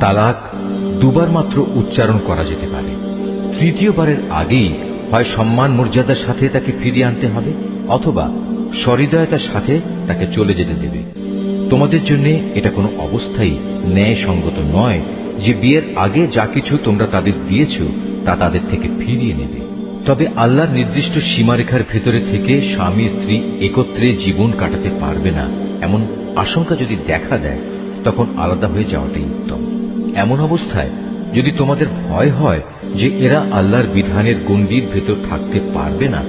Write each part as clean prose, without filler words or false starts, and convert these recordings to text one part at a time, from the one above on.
তালাক দুবার মাত্র উচ্চারণ করা যেতে পারে। তৃতীয়বারের আগেই হয় সম্মান মর্যাদার সাথে তাকে ফিরিয়ে আনতে হবে, অথবা সহৃদয়তার সাথে তাকে চলে যেতে দেবে। তোমাদের জন্য এটা কোনো অবস্থায় ন্যায়সঙ্গত নয় যে বিয়ের আগে যা কিছু তোমরা তাদের দিয়েছ তা তাদের থেকে ফিরিয়ে নেবে। তবে আল্লাহর নির্দিষ্ট সীমারেখার ভেতরে থেকে স্বামী স্ত্রী একত্রে জীবন কাটাতে পারবে না এমন আশঙ্কা যদি দেখা দেয়, তখন আলাদা হয়ে যাওয়াটাই উত্তম। এমন অবস্থায় যদি তোমাদের ভয় হয় যে এরা আল্লাহর বিধানের গণ্ডির ভেতর থাকতে পারবে না,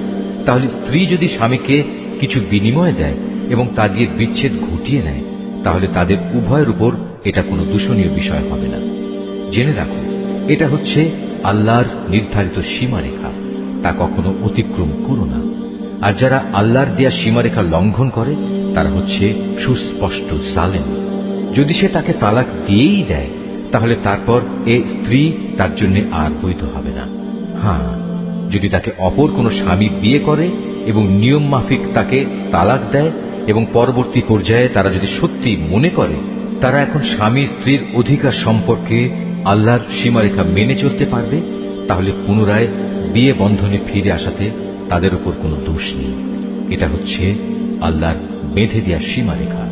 তাহলে স্ত্রী যদি স্বামীকে কিছু বিনিময় দেয় এবং তা দিয়ে বিচ্ছেদ ঘটিয়ে নেয়, তাহলে তাদের উভয়ের উপর এটা কোনো দূষণীয় বিষয় হবে না। জেনে রাখো, এটা হচ্ছে আল্লাহর নির্ধারিত সীমারেখা, তা কখনো অতিক্রম করো না। আর যারা আল্লাহর দেয়া সীমারেখা লঙ্ঘন করে তারা হচ্ছে সুস্পষ্ট জালেম। যদি সে তাকে তালাক দিয়েই দেয়, তাহলে তারপর এ স্ত্রী তার জন্য আর বৈধ হবে না। হ্যাঁ, যদি তাকে অপর কোনো স্বামী বিয়ে করে এবং নিয়ম মাফিক তাকে তালাক দেয় এবং পরবর্তী পর্যায়ে তারা যদি সত্যি মনে করে তারা এখন স্বামী স্ত্রীর অধিকার সম্পর্কে আল্লাহর সীমারেখা মেনে চলতে পারবে, তাহলে পুনরায় বিয়ে বন্ধনে ফিরে আসাতে তাদের উপর কোনো দোষ নেই। এটা হচ্ছে আল্লাহর বেঁধে দেয়া সীমারেখা।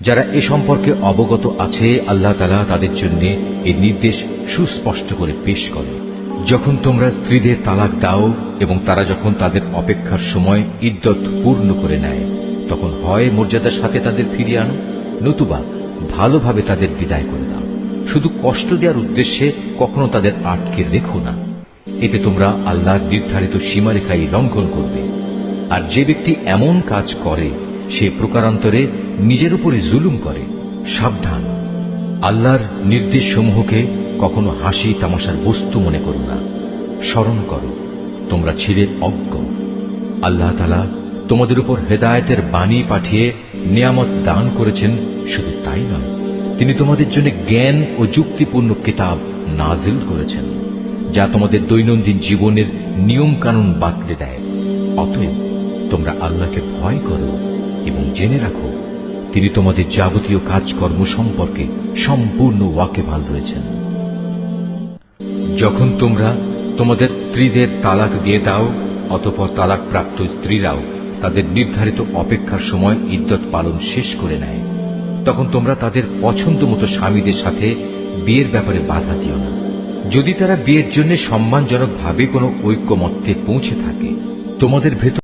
যারা এ সম্পর্কে অবগত আছে, আল্লাহ তাআলা তাদের জন্য এই নির্দেশ সুস্পষ্ট করে পেশ করে। যখন তোমরা স্ত্রীদের তালাক দাও এবং তারা যখন তাদের অপেক্ষার সময় ইদ্যত পূর্ণ করে নেয়, তখন হয় মর্যাদার সাথে তাদের ফিরিয়ে আনো, নতুবা ভালোভাবে তাদের বিদায় করে দাও। শুধু কষ্ট দেওয়ার উদ্দেশ্যে কখনো তাদের আটকে রেখো না। এতে তোমরা আল্লাহর নির্ধারিত সীমারেখাই লঙ্ঘন করবে। আর যে ব্যক্তি এমন কাজ করে সে প্রকারান্তরে নিজের উপরে জুলুম করে। সাবধান, আল্লাহর নির্দেশ সমূহকে কখনো হাসি তামাশার বস্তু মনে করো না। স্মরণ করো, তোমরা ছিলে অজ্ঞ। আল্লাহ তাআলা তোমাদের উপর হেদায়েতের বাণী পাঠিয়ে নিয়ামত দান করেছেন। শুধু তাই নয়, তিনি তোমাদের জন্য জ্ঞান ও যুক্তিপূর্ণ কিতাব নাজিল করেছেন, যা তোমাদের দৈনন্দিন জীবনের নিয়ম কানুন বাতলে দেয়। অতএব তোমরা আল্লাহকে ভয় করো এবং জেনে রাখো, তিনি তোমাদের যাবতীয় কাজকর্ম সম্পর্কে সম্পূর্ণ ওয়াকিবহাল রয়েছেন। যখন তোমরা তোমাদের স্ত্রীদের তালাক দিয়ে দাও, অতঃপর তালাক প্রাপ্ত স্ত্রীরাও তাদের নির্ধারিত অপেক্ষার সময় ইদ্যত পালন শেষ করে নেয়, তখন তোমরা তাদের পছন্দ মতো স্বামীদের সাথে বিয়ের ব্যাপারে বাধা দিও না। যদি তারা বিয়ের জন্য সম্মানজনকভাবে কোনো ঐক্যমত্যে পৌঁছে থাকে, তোমাদের ভেতর